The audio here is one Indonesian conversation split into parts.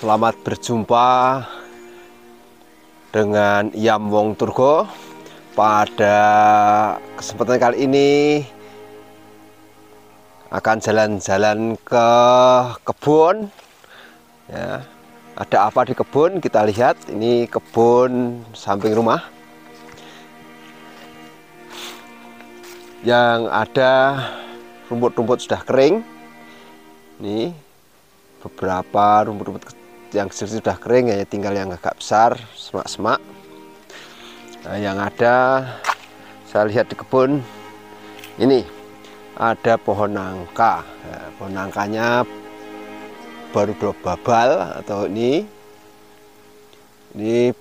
Selamat berjumpa dengan Yam Wong Turgo. Pada kesempatan kali ini akan jalan-jalan ke kebun ya. Ada apa di kebun? Kita lihat. Ini kebun samping rumah yang ada rumput-rumput sudah kering. Ini beberapa rumput-rumput yang kecil sudah kering, hanya tinggal yang agak besar, semak-semak. Nah, yang ada saya lihat di kebun ini ada pohon nangka. Nah, pohon nangkanya baru 2 babal atau ini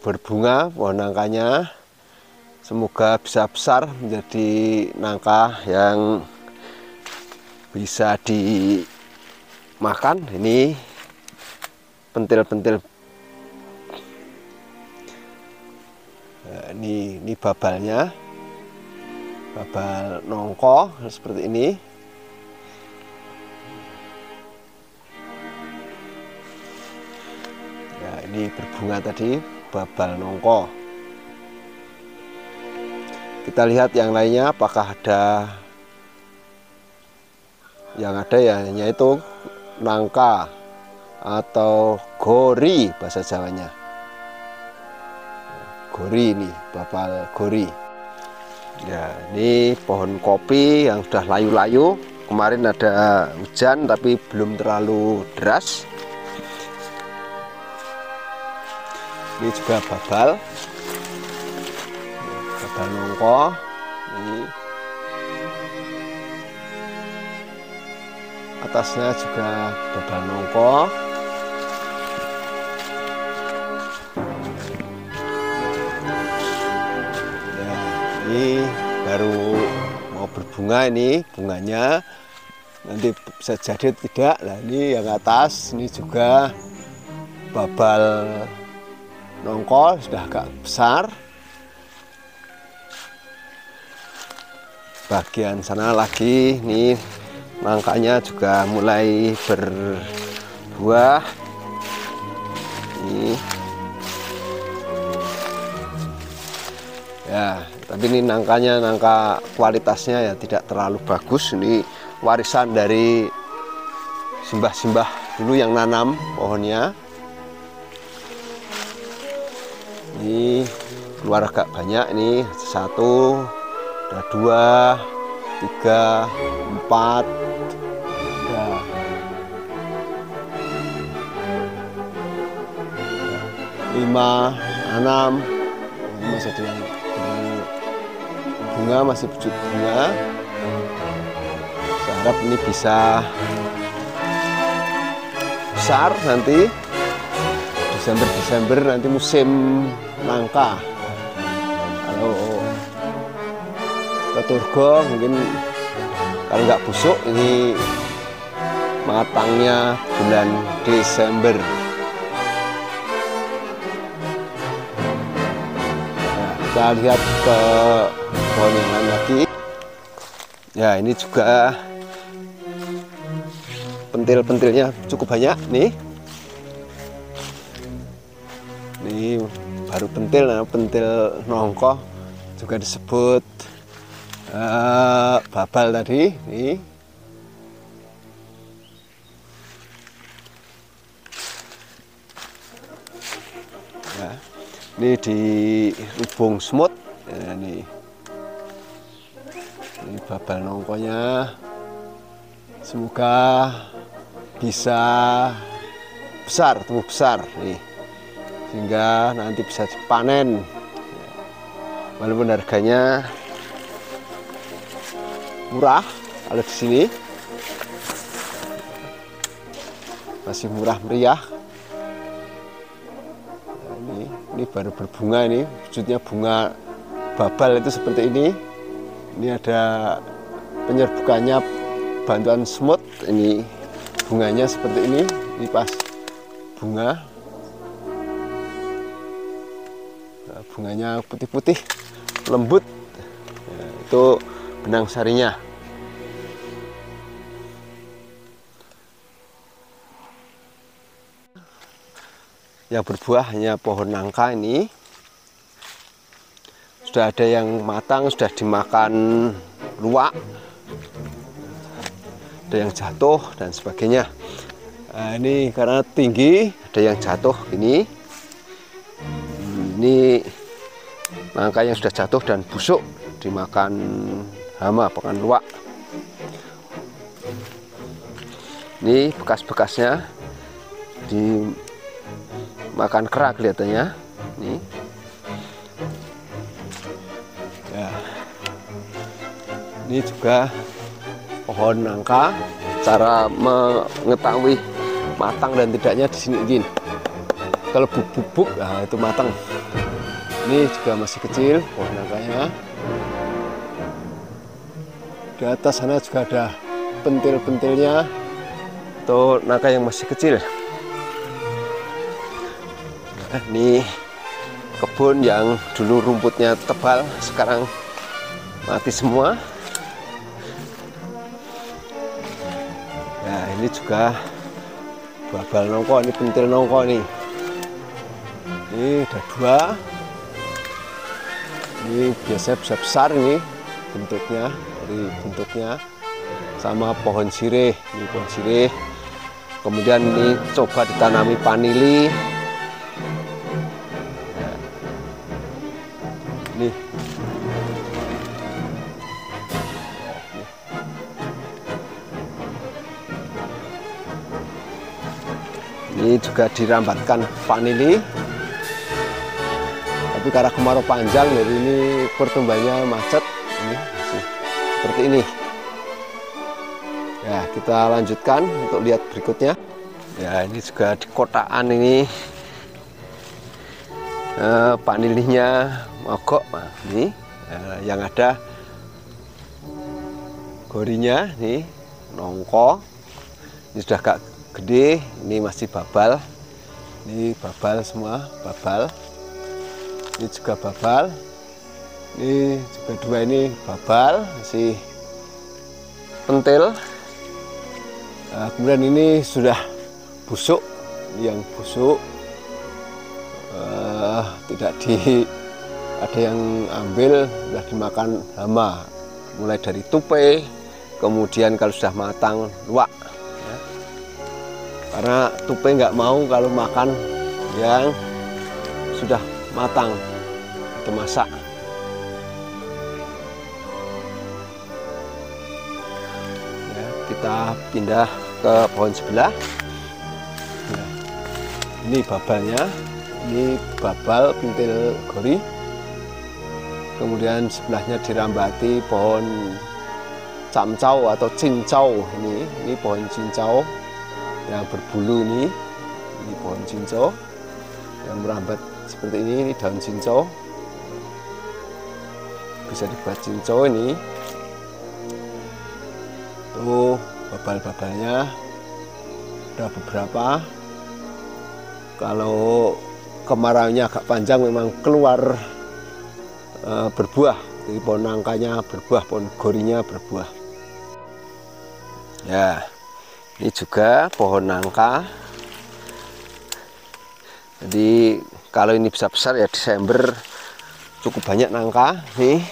berbunga pohon nangkanya. Semoga bisa besar menjadi nangka yang bisa dimakan. Ini pentil-pentil. Nah, ini babalnya, babal nongko seperti ini. Ya, ini berbunga tadi, babal nongko. Kita lihat yang lainnya, apakah ada. Yang ada ya hanya itu nangka atau gori bahasa Jawanya. Gori, ini babal gori. Ya, ini pohon kopi yang sudah layu-layu. Kemarin ada hujan tapi belum terlalu deras. Ini juga babal nongko. Ini atasnya juga babal nongko. Ya, ini baru mau berbunga. Ini bunganya nanti bisa jadi tidak. Nah, ini yang atas ini juga babal nongko, sudah agak besar. Bagian sana lagi nih nangkanya juga mulai berbuah. Ini ya, tapi ini nangkanya, nangka kualitasnya ya tidak terlalu bagus. Ini warisan dari simbah-simbah dulu yang nanam pohonnya. Ini keluar agak banyak. Ini 1, ada 2, 3, 4, ada 5, 6. Ini masih ada yang bunga, masih wujud bunga. Saya harap ini bisa besar nanti Desember nanti musim nangka. Kalau ke Turgo mungkin kalau nggak busuk, ini matangnya bulan Desember. Nah, kita lihat ke pohon yang lain lagi. Ya, ini juga pentil-pentilnya cukup banyak nih. Ini baru pentil, nah, pentil nongko juga disebut babal tadi. Nih. Ya, ini di lubung semut. Ya, ini babal nongkonya. Semoga bisa besar, tumbuh besar nih, sehingga nanti bisa dipanen. Walaupun harganya murah, kalau di sini masih murah meriah. Nah, ini baru berbunga. Ini wujudnya bunga babal itu seperti ini. Ini ada penyerbukannya bantuan semut. Ini bunganya seperti ini. Ini pas bunga. Nah, bunganya putih-putih, lembut. Nah, itu benang sarinya. yang berbuah hanya pohon nangka ini. Sudah ada yang matang, sudah dimakan luwak, ada yang jatuh dan sebagainya. Nah, ini karena tinggi, ada yang jatuh ini. Ini nangka yang sudah jatuh dan busuk dimakan hama, pakan luwak. Ini bekas-bekasnya dimakan kera kelihatannya. Ini juga pohon nangka. Cara mengetahui matang dan tidaknya di sini izin. Kalau bubuk, nah itu matang. Ini juga masih kecil pohon nangkanya. Di atas sana juga ada pentil-pentilnya. Itu nangka yang masih kecil. Nah, ini kebun yang dulu rumputnya tebal, sekarang mati semua. Nah, ini juga babal nongko, ini pentil nongko nih. Ini ada dua. Ini biasanya bisa besar ini bentuknya, dari bentuknya sama pohon sirih. Ini pohon sirih. Kemudian ini coba ditanami panili. Nah, ini. Ini juga dirambatkan vanili, tapi karena kemarau panjang jadi ini pertumbuhannya macet. Ini masih seperti ini. Ya, kita lanjutkan untuk lihat berikutnya. Ya, ini juga di kotaan ini vanilinya mogok. Nah, ini yang ada gorinya nih, nongko. Ini sudah agak gede, ini masih babal. Ini babal semua, babal. Ini juga babal. Ini juga dua ini babal, masih pentil. Nah, kemudian ini sudah busuk, ini yang busuk. Tidak ada yang ambil, sudah dimakan hama. Mulai dari tupai, kemudian kalau sudah matang luwak. Karena tupai nggak mau kalau makan yang sudah matang atau masak. Ya, kita pindah ke pohon sebelah. Nah, ini babalnya, ini babal pentil gori. Kemudian sebelahnya dirambati pohon camcau atau cincau. Ini pohon cincau yang berbulu ini pohon cincau yang merambat seperti ini daun cincau, bisa dibuat cincau. Ini tuh babal-babalnya ada beberapa. Kalau kemaraunya agak panjang memang keluar berbuah, jadi pohon nangkanya berbuah, pohon gorinya berbuah. Ya, ini juga pohon nangka. Jadi kalau ini bisa besar ya Desember cukup banyak nangka nih.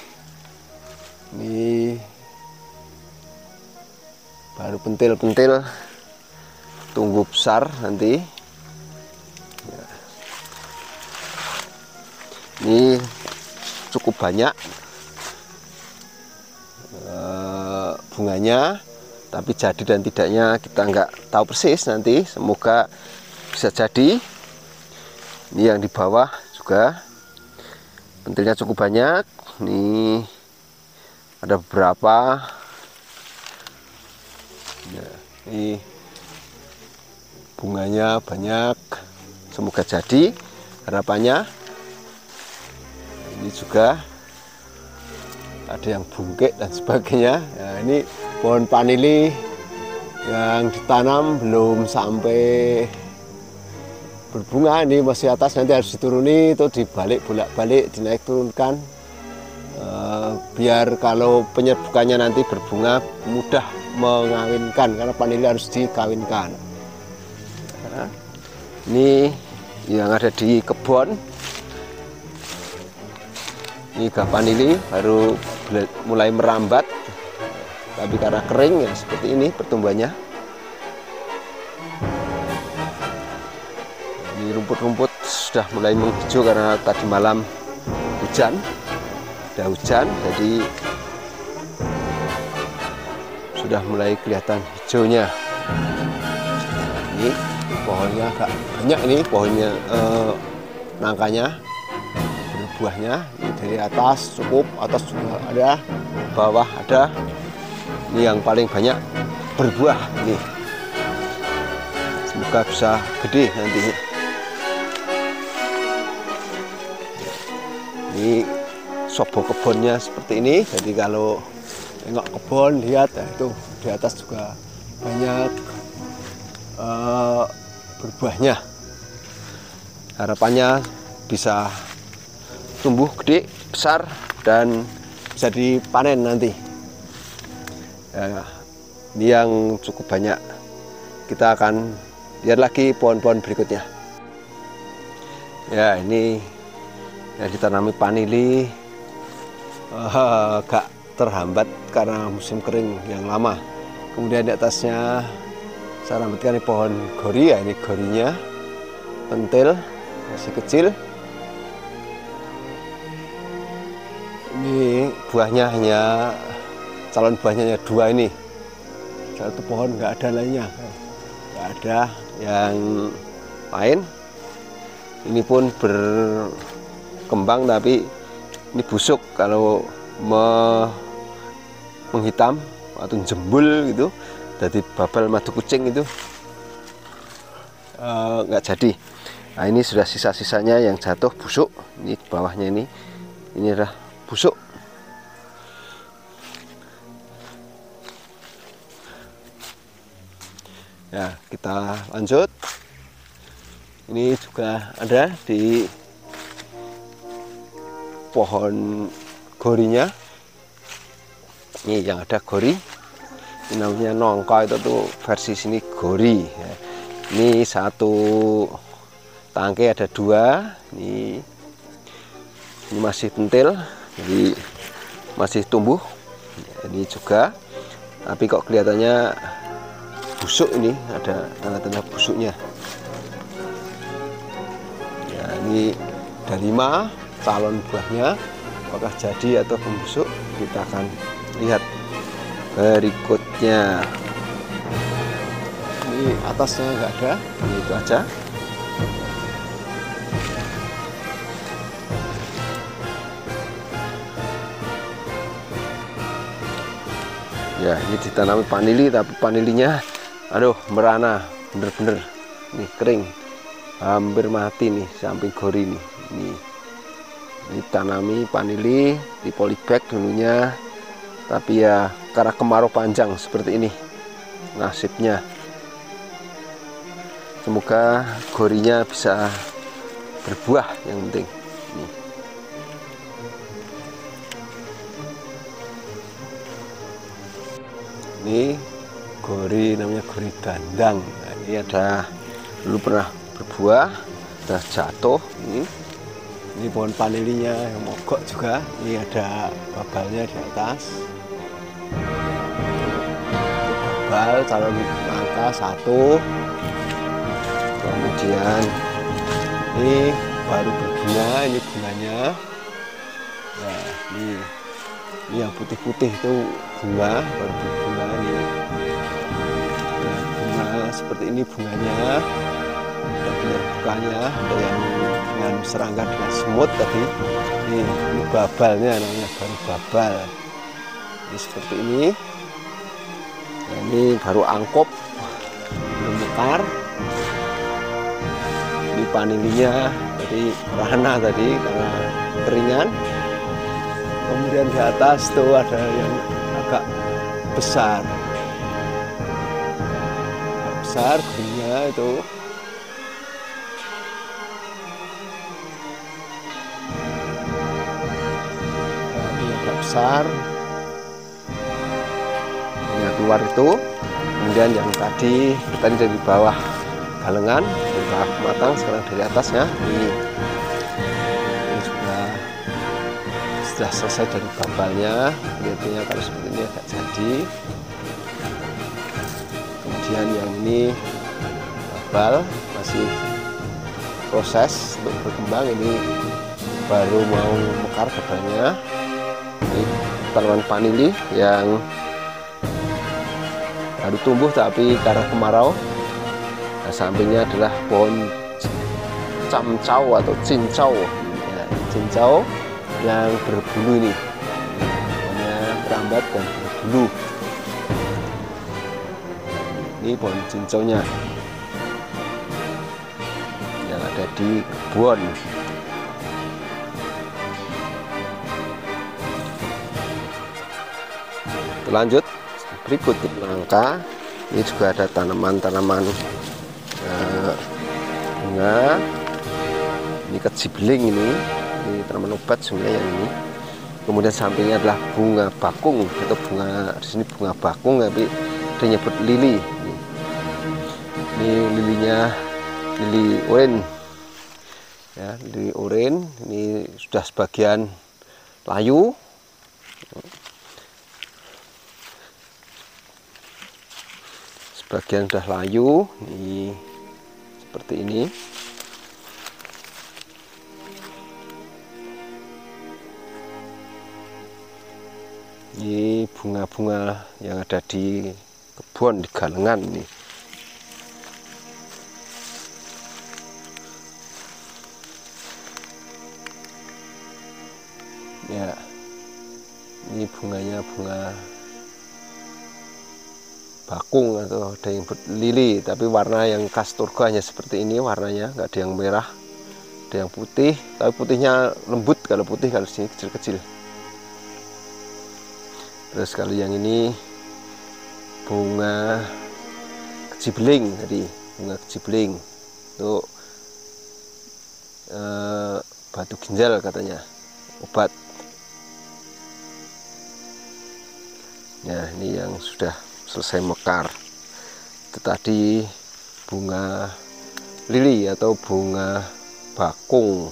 Ini baru pentil-pentil, tunggu besar nanti. Ya. Ini cukup banyak bunganya. Tapi jadi dan tidaknya kita nggak tahu persis nanti. Semoga bisa jadi. Ini yang di bawah juga pentilnya cukup banyak. Ini ada beberapa. Ya, ini bunganya banyak. Semoga jadi harapannya. Ini juga ada yang bungkek dan sebagainya. Nah, ini pohon vanili yang ditanam belum sampai berbunga, ini masih atas, nanti harus dituruni, itu dibalik bolak-balik, dinaik turunkan, biar kalau penyerbukannya nanti berbunga mudah mengawinkan, karena vanili harus dikawinkan. Nah, ini yang ada di kebun. Ini gapanili baru mulai merambat, tapi karena kering ya seperti ini pertumbuhannya. Ini rumput-rumput sudah mulai menghijau karena tadi malam hujan, ada hujan, jadi sudah mulai kelihatan hijaunya. Ini pohonnya agak banyak, ini pohonnya nangkanya, berbuahnya. Ini dari atas cukup, atas juga ada, bawah ada. Ini yang paling banyak berbuah ini. Semoga bisa gede nantinya. Ini sobo kebunnya seperti ini. Jadi kalau tengok kebun, lihat ya, itu di atas juga banyak berbuahnya. Harapannya bisa tumbuh gede, besar, dan bisa dipanen nanti. Ya, ini yang cukup banyak. Kita akan lihat lagi pohon-pohon berikutnya. Ya, ini yang ditanami panili agak terhambat karena musim kering yang lama. Kemudian di atasnya saya rambatkan ini pohon gori, ya, ini gorinya pentil masih kecil. Ini buahnya hanya calon buahnya hanya 2 ini. Satu pohon nggak ada lainnya, nggak ada yang lain. Ini pun berkembang tapi ini busuk kalau menghitam atau jembul gitu, jadi babal madu kucing itu nggak jadi. Nah, ini sudah sisa-sisanya yang jatuh busuk. Ini bawahnya ini adalah busuk. Ya, kita lanjut. Ini juga ada di pohon gorinya. Ini yang ada gori. Ini namanya nongko, itu tuh versi sini gori. Ini satu tangkai ada 2. Ini masih pentil, jadi masih tumbuh. Ini juga, tapi kok kelihatannya busuk, ini ada tanda-tanda busuknya. Ya, ini ada 5 calon buahnya. Apakah jadi atau membusuk, kita akan lihat berikutnya. Ini atasnya nggak ada, ini itu aja. Ya, ini ditanami panili, tapi panilinya aduh merana, bener-bener nih kering, hampir mati nih samping gori nih. Ini tanami panili di polybag dulunya, tapi ya karena kemarau panjang seperti ini nasibnya. Semoga gorinya bisa berbuah yang penting. Ini gori, namanya gori dandang. Nah, ini ada dulu pernah berbuah, sudah jatuh. Ini pohon panilinya yang mogok juga. Ini ada babalnya di atas. Babal calon nangka 1. Kemudian ini baru berbunga, ini bunganya. Nah, ini yang putih-putih itu bunga, baru berbunga ini. Nah, bunga seperti ini bunganya. Ada benar bukanya, ada yang dengan serangga dengan semut tadi. Ini babalnya, namanya baru babal. Ini seperti ini. Nah, ini baru angkop, belum mekar. Ini panilinya jadi merana tadi karena keringan. Kemudian di atas tuh ada yang agak besar. Agak besar gorinya itu. Nah, ini agak besar. Ini keluar itu. Kemudian yang tadi dari bawah galengan sudah matang. Sekarang dari atasnya ini sudah selesai dari babalnya. Lihatnya kalau seperti ini agak jadi. Kemudian yang ini babal masih proses untuk berkembang, ini baru mau mekar babalnya. Ini tanaman vanili yang baru tumbuh tapi karena kemarau. Nah, sampingnya adalah pohon camcau atau cincau ya, cincau yang berbulu ini, pohonnya merambat dan berbulu. Ini pohon cincaunya yang ada di kebun. Lanjut berikut nangka. Ini juga ada tanaman-tanaman bunga. Ini kecibeling, ini tanaman obat sebenarnya yang ini. Kemudian sampingnya adalah bunga bakung atau bunga, di sini bunga bakung tapi disebut lili. Ini lilinya lili oren ya, lili oren. Ini sudah sebagian layu. Sebagian sudah layu, ini seperti ini. Ini bunga-bunga yang ada di kebun, di galengan ini. Ya, ini bunganya bunga bakung atau ada yang lili, tapi warna yang khas Turga hanya seperti ini warnanya, nggak ada yang merah, ada yang putih, tapi putihnya lembut, kalau putih kalau sini kecil-kecil. Terus kalau yang ini bunga kecibeling tadi, bunga kecibeling itu batu ginjal katanya, obat. Nah, ini yang sudah selesai mekar. Itu tadi bunga lili atau bunga bakung.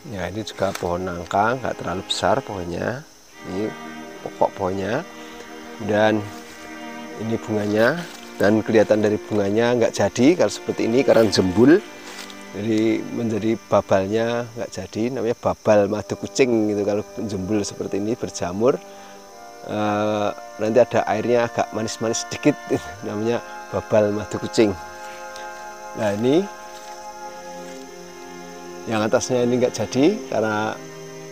Ya, ini juga pohon nangka, nggak terlalu besar pohonnya. Ini pokok pohonnya. Dan ini bunganya. Dan kelihatan dari bunganya nggak jadi kalau seperti ini karena jembul. Jadi menjadi babalnya nggak jadi, namanya babal madu kucing gitu. Kalau jembul seperti ini berjamur, nanti ada airnya agak manis-manis sedikit, namanya babal madu kucing. Nah, ini yang atasnya ini nggak jadi karena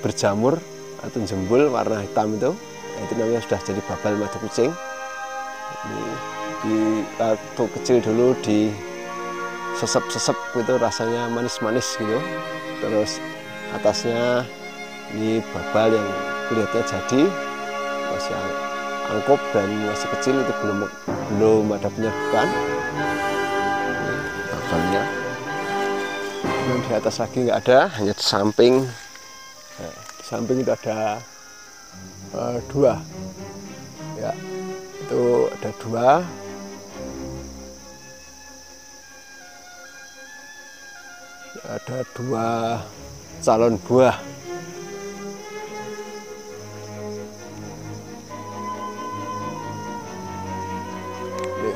berjamur atau jembul warna hitam itu, nah, itu namanya sudah jadi babal madu kucing. Ini di waktu kecil dulu di sesep-sesep itu rasanya manis-manis gitu. Terus atasnya ini babal yang kulitnya jadi, masih angkup dan masih kecil, itu belum ada penyerbukan babalnya. Dan di atas lagi nggak ada, hanya di samping. Nah, di samping itu ada dua ya, itu ada dua. Ada dua calon buah. Nih.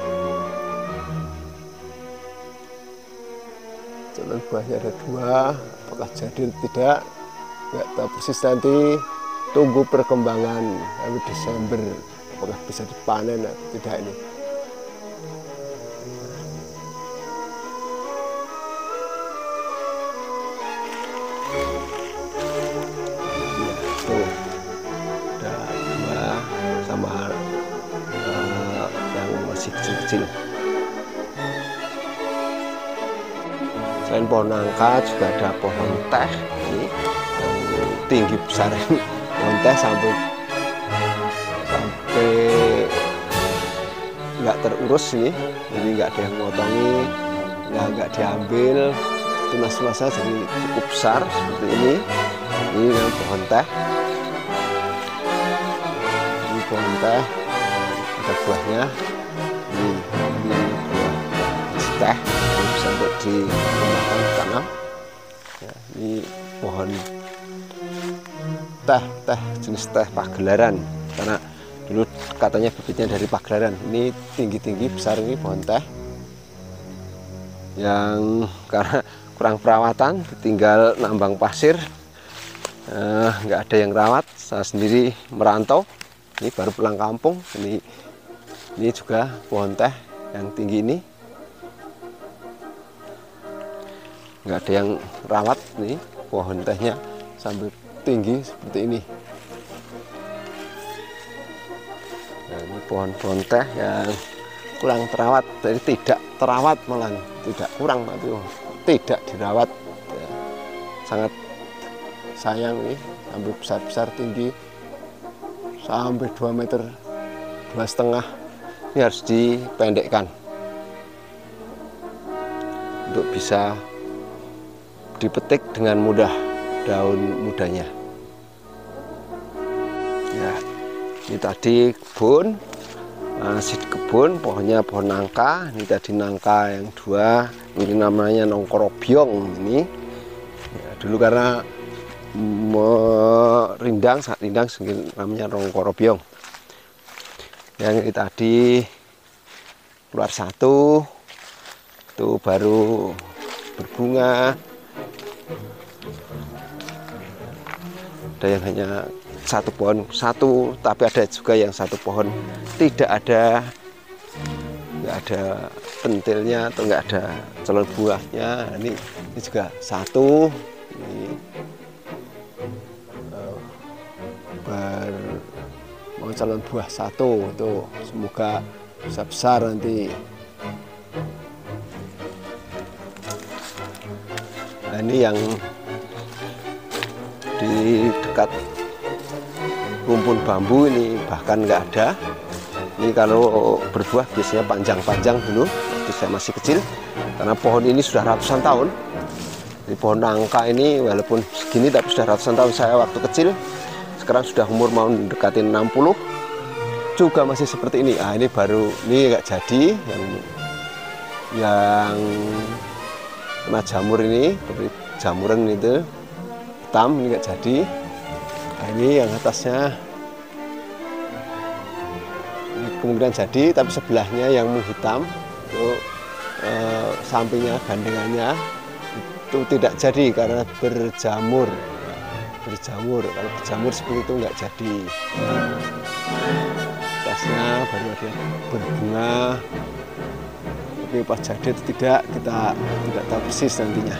Calon buahnya ada dua. Apakah jadi atau tidak, nggak tahu persis, nanti tunggu perkembangan sampai Desember apakah bisa dipanen atau tidak ini. Masih kecil-kecil. Selain pohon nangka juga ada pohon teh ini yang tinggi besar. Pohon teh sampai nggak terurus ini, jadi nggak ada yang ngotongi, nggak diambil. Tunas-tunasnya jadi cukup besar seperti ini. Ini yang pohon teh. Ini pohon teh. ada buahnya. Ini buah teh, ini bisa untuk ditanam. Ya, ini pohon teh jenis teh Pagelaran, karena dulu katanya bibitnya dari Pagelaran. Ini tinggi-tinggi besar, ini pohon teh yang karena kurang perawatan, tinggal nambang pasir, nggak ada yang rawat. Saya sendiri merantau, ini baru pulang kampung. Ini juga pohon teh yang tinggi ini, nggak ada yang rawat. Nih pohon tehnya sampai tinggi seperti ini. Nah, ini pohon-pohon teh yang kurang terawat, jadi tidak terawat, malah tidak kurang, tapi tidak dirawat. Ya, sangat sayang nih, sampai besar-besar tinggi sampai 2 meter 2,5. Ini harus dipendekkan untuk bisa dipetik dengan mudah daun mudanya. Ya, ini tadi kebun, masih di kebun, pohonnya pohon nangka. Ini tadi nangka yang 2, ini namanya nongkorobyong. Ini ya, dulu karena rindang, sangat rindang, namanya nongkorobyong. Yang ini tadi keluar 1, itu baru berbunga. Ada yang hanya 1 pohon, tapi ada juga yang 1 pohon tidak ada, nggak ada pentilnya atau nggak ada calon buahnya. Ini juga 1. Ini mau calon buah 1, itu semoga bisa besar nanti. Nah, ini yang di dekat rumpun bambu ini bahkan nggak ada. Ini kalau berbuah biasanya panjang-panjang dulu waktu saya masih kecil, karena pohon ini sudah ratusan tahun. Ini pohon nangka ini walaupun segini tapi sudah ratusan tahun. Saya waktu kecil, sekarang sudah umur mau mendekati 60, juga masih seperti ini. Ah, ini baru, ini nggak jadi, yang kena jamur ini, jamuran itu hitam, ini nggak jadi. Nah, ini yang atasnya ini kemungkinan jadi, tapi sebelahnya yang menghitam itu sampingnya, gandengannya itu tidak jadi karena berjamur. Kalau berjamur seperti itu nggak jadi. Atasnya baru ada berbunga, tapi pas jadi itu tidak, kita tidak tahu persis nantinya.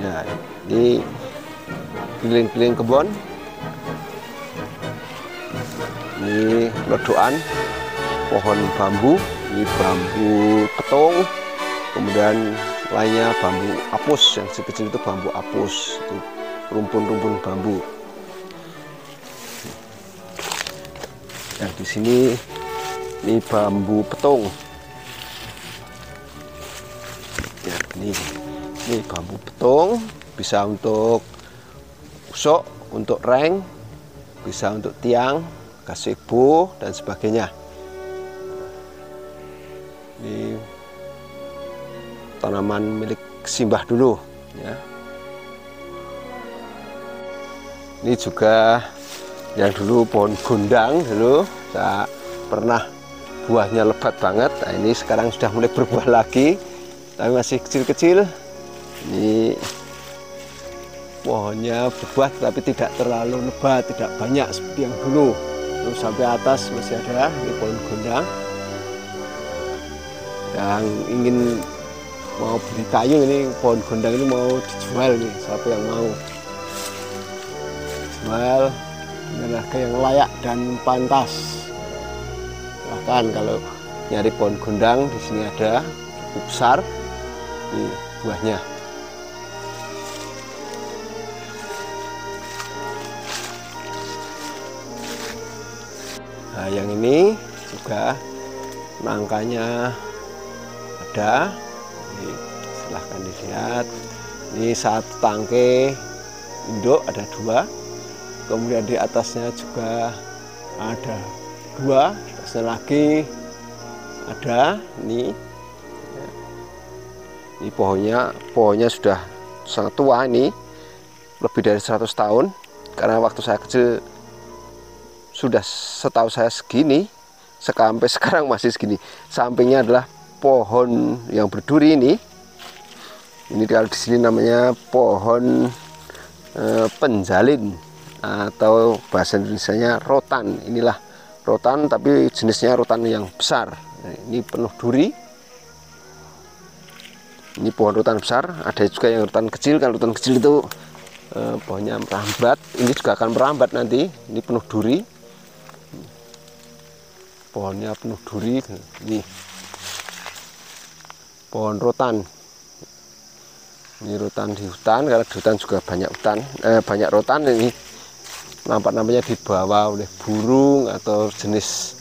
Ya, ini keliling-keliling kebun. Ini ledokan pohon bambu, ini bambu petung, kemudian lainnya bambu apus, yang kecil itu bambu apus, itu rumpun-rumpun bambu. Dan di sini ini bambu petung. Ya, ini bambu petung, bisa untuk usuk, untuk reng, bisa untuk tiang, gazebo dan sebagainya. Ini tanaman milik Simbah dulu, ya. Ini juga yang dulu pohon gondang dulu, saya pernah buahnya lebat banget. Nah, ini sekarang sudah mulai berbuah lagi, tapi masih kecil-kecil. Ini pohonnya berbuah tapi tidak terlalu lebat, tidak banyak seperti yang dulu. Terus sampai atas masih ada, ini pohon gondang. Yang ingin mau beli kayu, ini pohon gondang ini mau dijual nih, siapa yang mau jual dengan harga yang layak dan pantas. Bahkan kalau nyari pohon gondang, di sini ada cukup besar ini buahnya. Nah, yang ini juga nangkanya ada. Ini silahkan dilihat. Ini 1 tangkai induk, ada 2. Kemudian di atasnya juga ada 2, atasnya lagi ada ini. Ini pohonnya sudah sangat tua, ini lebih dari 100 tahun, karena waktu saya kecil sudah setahu saya segini, sampai sekarang masih segini. Sampingnya adalah pohon yang berduri ini. Ini kalau di sini namanya pohon penjalin atau bahasa Indonesianya rotan. Inilah rotan, tapi jenisnya rotan yang besar. Ini penuh duri. Ini pohon rotan besar. Ada juga yang rotan kecil. Kalau rotan kecil itu pohonnya merambat. Ini juga akan merambat nanti. Ini penuh duri. Pohonnya penuh duri. Ini pohon rotan. Ini rotan di hutan, karena di hutan juga banyak banyak rotan. Ini nampak-nampaknya dibawa oleh burung atau jenis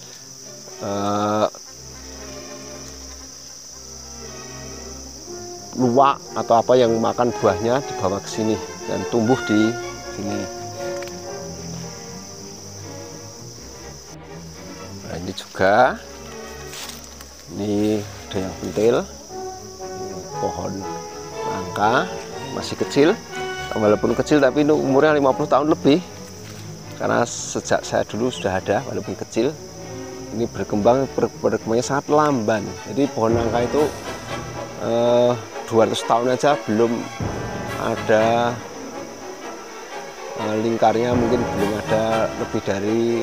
luwak atau apa yang makan buahnya, dibawa ke sini dan tumbuh di sini. Nah, ini juga, ini ada yang pentil, ini pohon nangka masih kecil, walaupun kecil tapi ini umurnya 50 tahun lebih, karena sejak saya dulu sudah ada, walaupun kecil. Ini berkembangnya sangat lamban. Jadi pohon nangka itu 200 tahun aja belum ada lingkarnya, mungkin belum ada lebih dari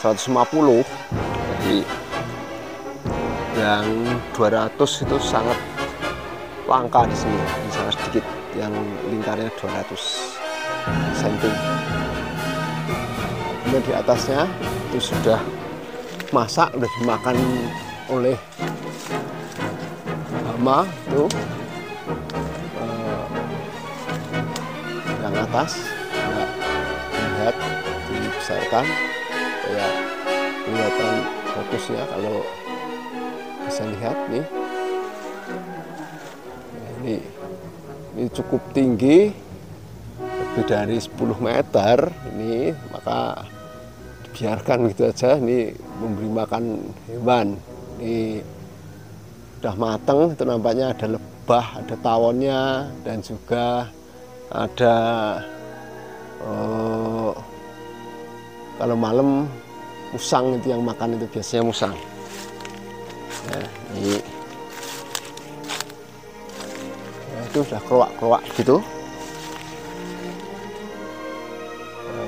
150. Jadi yang 200 itu sangat langka di sini. Ini sangat sedikit yang lingkarnya 200 cm. Kemudian di atasnya itu sudah masak, sudah dimakan oleh hama. Itu yang atas ya, lihat dibesarkan ya, kelihatan fokusnya kalau bisa lihat nih. Ini cukup tinggi, lebih dari 10 meter. Ini maka dibiarkan gitu aja. Ini memberi makan hewan. Ini udah mateng, itu nampaknya ada lebah, ada tawonnya, dan juga ada kalau malam musang itu yang makan, itu biasanya musang. Nah, ini itu sudah keluak-keluak gitu,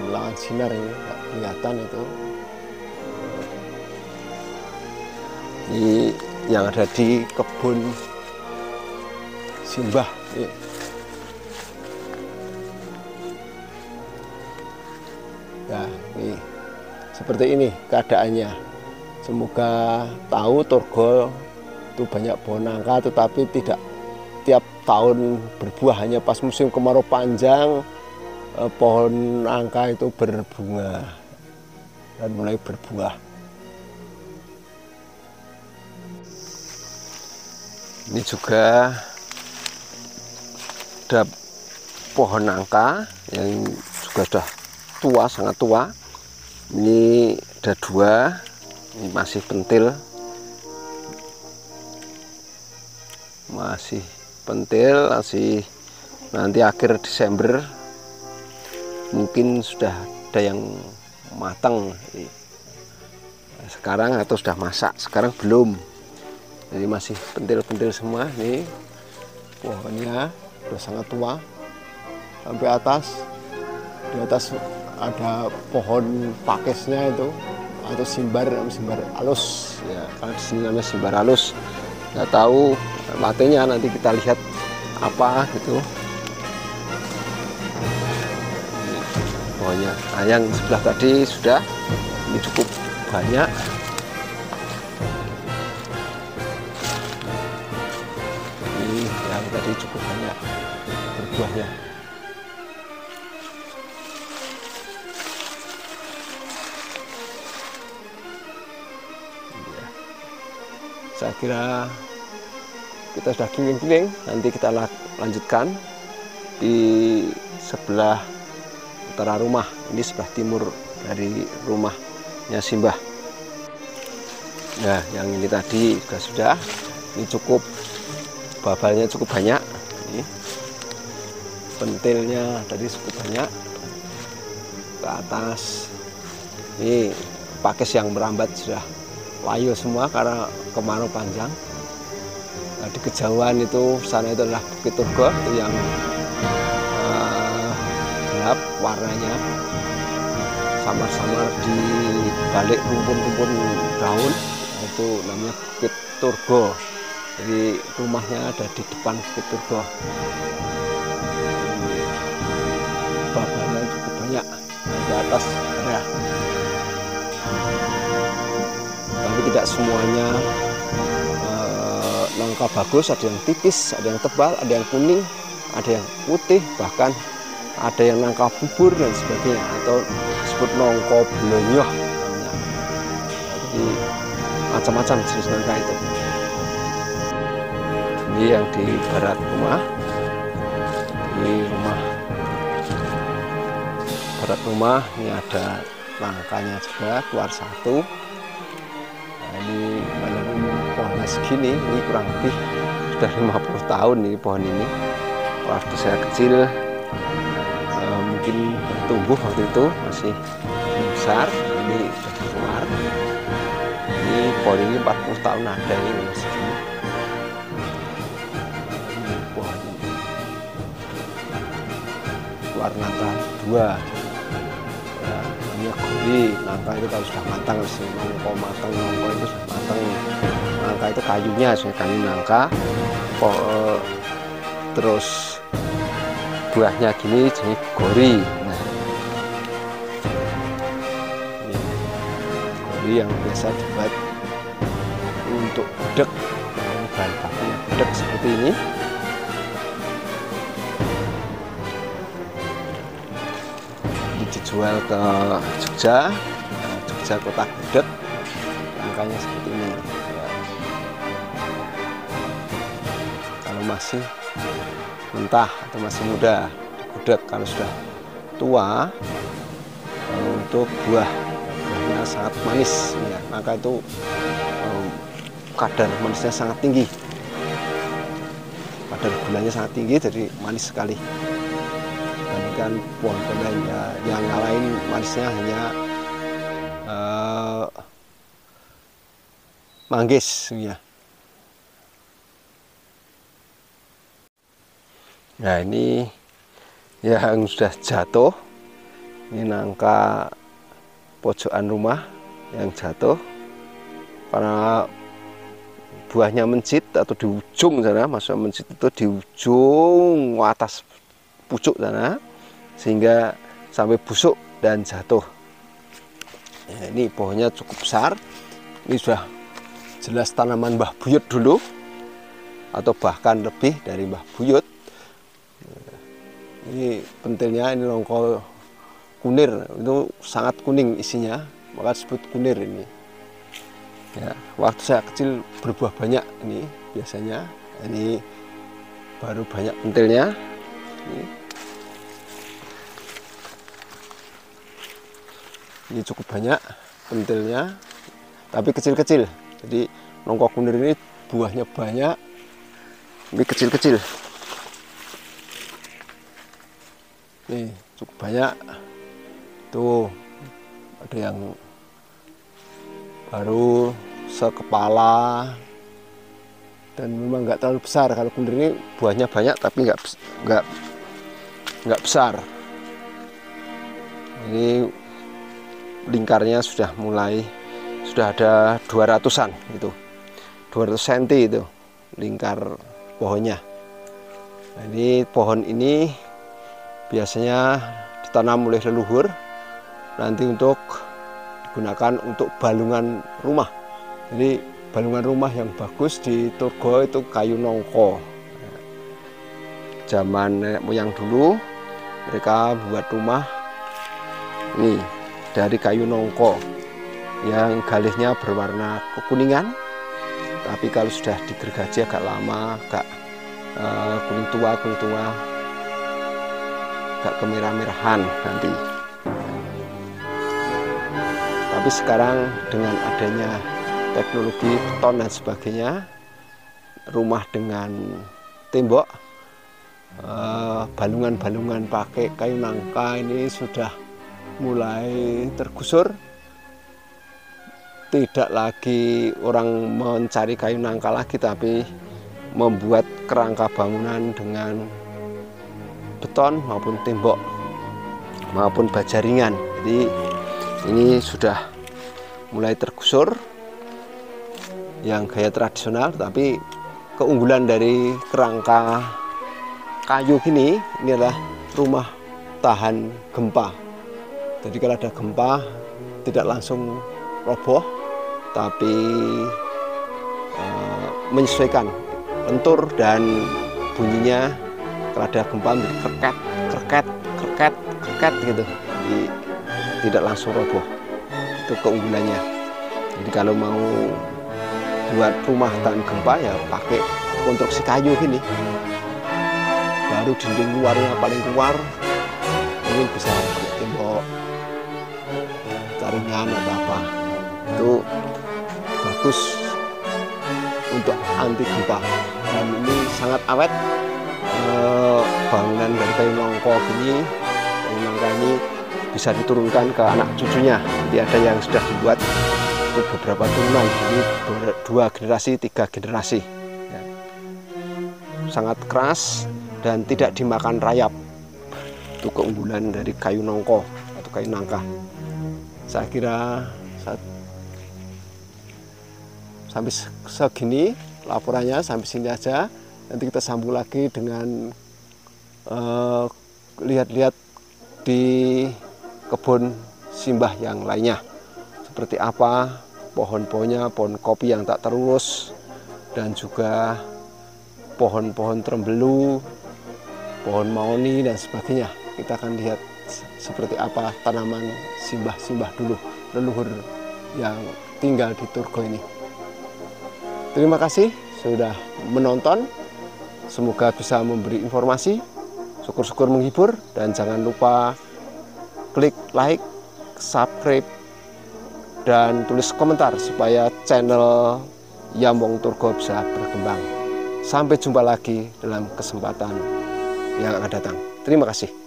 melawan sinar, ini nggak kelihatan itu. Ini yang ada di kebun Simbah. Ya, ini seperti ini keadaannya. Semoga tahu Torgol itu banyak pohon nangka, tetapi tidak tiap tahun berbuah, hanya pas musim kemarau panjang pohon nangka itu berbunga dan mulai berbuah. Ini juga ada pohon nangka yang juga sudah tua, sangat tua. Ini ada 2, ini masih pentil, masih nanti akhir Desember mungkin sudah ada yang matang sekarang, atau sudah masak sekarang belum. Jadi masih pentil-pentil semua. Ini pohonnya sudah sangat tua sampai atas. Di atas ada pohon pakisnya itu, atau simbar alus ya, kalau di sini namanya simbar alus. Nggak tahu latenya, nanti kita lihat apa gitu. Ini pohonnya. Nah, yang sebelah tadi sudah, ini cukup banyak. Ini yang tadi cukup banyak berbuahnya. Saya kira kita sudah keliling-keliling, nanti kita lanjutkan di sebelah utara rumah. Ini sebelah timur dari rumahnya Simbah. Nah, yang ini tadi juga sudah. Ini cukup, babalnya cukup banyak. Ini pentilnya tadi cukup banyak ke atas. Ini pakis yang merambat sudah layu semua karena kemarau panjang. Nah, di kejauhan itu sana itu adalah Bukit Turgo, itu yang gelap warnanya, samar-samar di balik rumpun-rumpun daun, itu namanya Bukit Turgo. Jadi rumahnya ada di depan Bukit Turgo. Babalnya cukup banyak di atas ada, tapi tidak semuanya nangka bagus. Ada yang tipis, ada yang tebal, ada yang kuning, ada yang putih, bahkan ada yang nangka bubur dan sebagainya, atau disebut nongko blonyoh namanya. Jadi macam-macam jenis nangka itu. Ini yang di barat rumah. Ini rumah barat rumah, ini ada nangkanya juga keluar satu. Nah, ini walaupun pohonnya segini, ini kurang lebih sudah 50 tahun ini pohon ini. Waktu saya kecil mungkin tumbuh waktu itu masih besar, ini sudah keluar. Ini pohon ini 40 tahun ada ini masih segini. Ini pohon ini keluar nangka dua. Ya, namanya gori. Nangka itu kalau sudah matang, nongko matang, nongko itu sudah matang. Nangka itu kayunya, kayu nangka. Terus buahnya gini jenis gori. Nah, ini gori yang biasa dibuat untuk gudeg. Ini bahan bakunya gudeg seperti ini. Ini dijual ke Jogja. Nah, Jogja kota gudeg. Nangkanya seperti ini. Ya. Kalau masih mentah atau masih muda gudeg, kalau sudah tua untuk buahnya sangat manis ya, maka itu kadar manisnya sangat tinggi, kadar gulanya sangat tinggi, jadi manis sekali. Dibandingkan pohon-pohon lainnya yang ngalahin manisnya hanya manggis ya. Nah, ini yang sudah jatuh, ini nangka pojokan rumah yang jatuh karena buahnya mencit atau di ujung sana. Maksudnya mencit itu di ujung atas pucuk sana, sehingga sampai busuk dan jatuh. Ya, ini pohonnya cukup besar. Ini sudah jelas tanaman Mbah Buyut dulu, atau bahkan lebih dari Mbah Buyut. Ini pentilnya, ini nongko kunir, itu sangat kuning isinya, maka disebut kunir ini. Ya, waktu saya kecil berbuah banyak ini biasanya. Ini baru banyak pentilnya. Ini cukup banyak pentilnya, tapi kecil-kecil. Jadi nongko kunir ini buahnya banyak, ini kecil-kecil. Nih cukup banyak. Tuh ada yang baru sekepala dan memang nggak terlalu besar. Kalau kunir ini buahnya banyak tapi nggak besar. Ini lingkarnya sudah ada 200-an gitu, 200 cm itu lingkar pohonnya. Nah, ini pohon ini biasanya ditanam oleh leluhur nanti untuk digunakan untuk balungan rumah. Jadi balungan rumah yang bagus di Turgo itu kayu nongko. Zaman nenek moyang dulu mereka buat rumah ini dari kayu nongko yang galihnya berwarna kekuningan, tapi kalau sudah digergaji agak lama, agak kuning tua, agak kemerah-merahan nanti. Tapi sekarang dengan adanya teknologi beton dan sebagainya, rumah dengan tembok, balungan-balungan pakai kayu nangka ini sudah mulai tergusur. Tidak lagi orang mencari kayu nangka lagi, tapi membuat kerangka bangunan dengan beton maupun tembok maupun baja ringan. Jadi ini sudah mulai tergusur yang gaya tradisional, tapi keunggulan dari kerangka kayu ini adalah rumah tahan gempa. Jadi kalau ada gempa tidak langsung roboh, tapi menyesuaikan lentur dan bunyinya. Kalau ada gempa kreket kreket kreket kreket gitu, jadi tidak langsung roboh. Itu keunggulannya. Jadi kalau mau buat rumah tahan gempa ya pakai konstruksi kayu gini, baru dinding luarnya paling keluar mungkin bisa tembok caringan atau apa, itu bagus untuk anti gempa. Dan ini sangat awet, bangunan dari kayu nangka gini, kayu nangka ini bisa diturunkan ke anak cucunya. Jadi ada yang sudah dibuat untuk beberapa turunan, jadi 2 generasi 3 generasi ya. Sangat keras dan tidak dimakan rayap. Itu keunggulan dari kayu nangka atau kayu nangka. Saya kira sampai segini laporannya, sampai sini aja. Nanti kita sambung lagi dengan lihat-lihat di kebun simbah yang lainnya. Seperti apa pohon-pohonnya, pohon kopi yang tak terurus, dan juga pohon-pohon trembelu, pohon mahoni dan sebagainya. Kita akan lihat seperti apa tanaman simbah-simbah dulu, leluhur yang tinggal di Turgo ini. Terima kasih sudah menonton. Semoga bisa memberi informasi, syukur-syukur menghibur, dan jangan lupa klik like, subscribe, dan tulis komentar supaya channel Yambong Turgo bisa berkembang. Sampai jumpa lagi dalam kesempatan yang akan datang. Terima kasih.